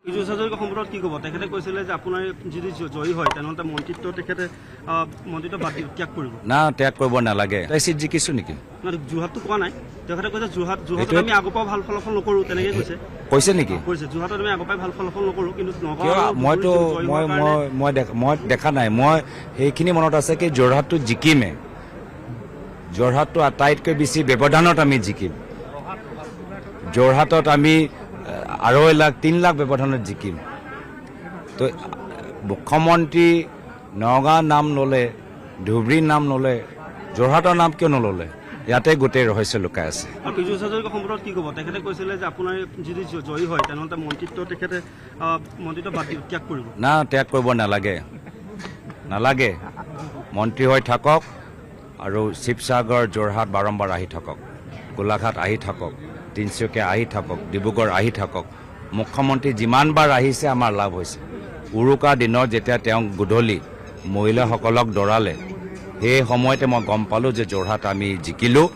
পীযুষ হাজৰিকা সম্পৰ্কত কি ক'ব? তেখেতে কৈছিলে যে আপোনাৰ যদি জয়ী হয় তেনেহ'লে মন্ত্ৰিত্ব তেখেতে মন্ত্ৰিত্ব বাদ ত্যাগ কৰিব। না ত্যাগ কৰিব নালাগে। তাই চিট জিকিছো নেকি? যোৰহাটটো কোৱা নাই। তেখেতে কৈছে যোৰহাটত আমি আগৰ পৰা ভাল ফলাফল নকৰোঁ তেনেকৈ কৈছে নেকি? কৈছে যোৰহাটত আমি আগৰ পৰাই ভাল ফলাফল নকৰোঁ, কিন্তু মই দেখা নাই। মই সেইখিনি মনত আছে কি যোৰহাটটো জিকিমে। যোৰহাটটো আটাইতকৈ বেছি ব্যৱধানত আমি জিকিম। যোৰহাটত আমি 2.5 লাখ 3 লাখ ব্যৱধানত জিকিম। তো মুখ্যমন্ত্ৰী নগাঁও নাম ল'লে, ধুবুৰীৰ নাম ল'লে, যোৰহাটৰ নাম কিয় নল'লে? ইয়াতে গোটেই ৰহস্য লুকাই আছে। পীযুষ হাজৰিকা সম্পৰ্কত কি ক'ব? তেখেতে কৈছিলে যে আপোনাৰ যদি জয়ী হয় তেনেহ'লে মন্ত্ৰিত্ব তেখেতে মন্ত্ৰিত্ব বাদ ত্যাগ কৰিব। না ত্যাগ কৰিব নালাগে। মন্ত্ৰী হৈ থাকক আৰু শিৱসাগৰ যোৰহাট বাৰম্বাৰ আহি থাকক, গোলাঘাট আহি থাকক, তিনিচুকীয়া আহি থাকক, ডিব্ৰুগড় আহি থাকক। মুখ্যমন্ত্ৰী যিমানবাৰ আহিছে আমাৰ লাভ হৈছে। উৰুকা দিনত যেতিয়া তেওঁক গধূলি মহিলাসকলক দৌৰালে, সেই সময়তে মই গম পালোঁ যে যোৰহাট আমি জিকিলোঁ।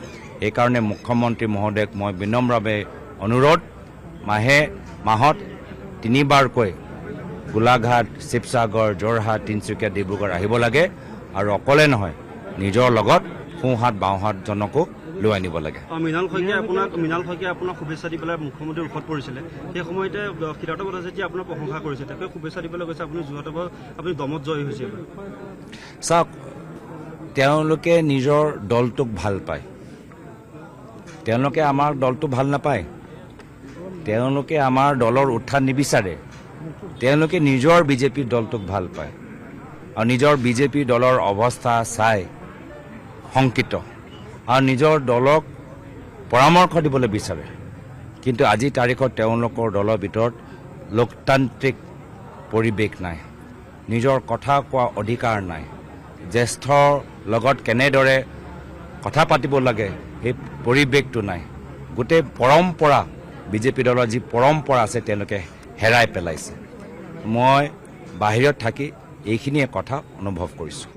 সেইকাৰণে মুখ্যমন্ত্ৰী মহোদয়ক মই বিনম্ৰভাৱে অনুৰোধ, মাহত 3 বাৰকৈ গোলাঘাট, শিৱসাগৰ, যোৰহাট, তিনিচুকীয়া, ডিব্ৰুগড় আহিব লাগে। আৰু অকলে নহয়, নিজৰ লগত সোঁহাত বাওঁহাতজনকো লৈ আনিব লাগে। মৃণাল শইকীয়াই আপোনাক শুভেচ্ছা দি পেলাই মুখ্যমন্ত্ৰীৰ ওপৰত পৰিছিলে। সেই সময়তে সিদ্ধাৰ্থ বৰা যেতিয়া আপোনাক প্ৰশংসা কৰিছে, তাকে শুভেচ্ছা দিবলৈ গৈছে। আপুনি যোৰহাটৰ পৰা আপুনি দমত জয়ী হৈছে। চাওক, তেওঁলোকে নিজৰ দলটোক ভাল পায়। তেওঁলোকে আমাৰ দলটো ভাল নাপায়। তেওঁলোকে আমাৰ দলৰ উত্থান নিবিচাৰে। তেওঁলোকে নিজৰ বিজেপি দলটোক ভাল পায় আৰু নিজৰ বিজেপি দলৰ অৱস্থা চাই শংকিত আৰু নিজৰ দলক পৰামৰ্শ দিবলৈ বিচাৰে। কিন্তু আজিৰ তাৰিখত তেওঁলোকৰ দলৰ ভিতৰত লোকতান্ত্ৰিক পৰিৱেশ নাই, নিজৰ কথা কোৱা অধিকাৰ নাই, জ্যেষ্ঠৰ লগত কেনেদৰে কথা পাতিব লাগে সেই পৰিৱেশটো নাই। গোটেই পৰম্পৰা, বিজেপি দলৰ যি পৰম্পৰা আছে তেওঁলোকে হেৰাই পেলাইছে। মই বাহিৰত থাকি এইখিনিয়ে কথা অনুভৱ কৰিছোঁ।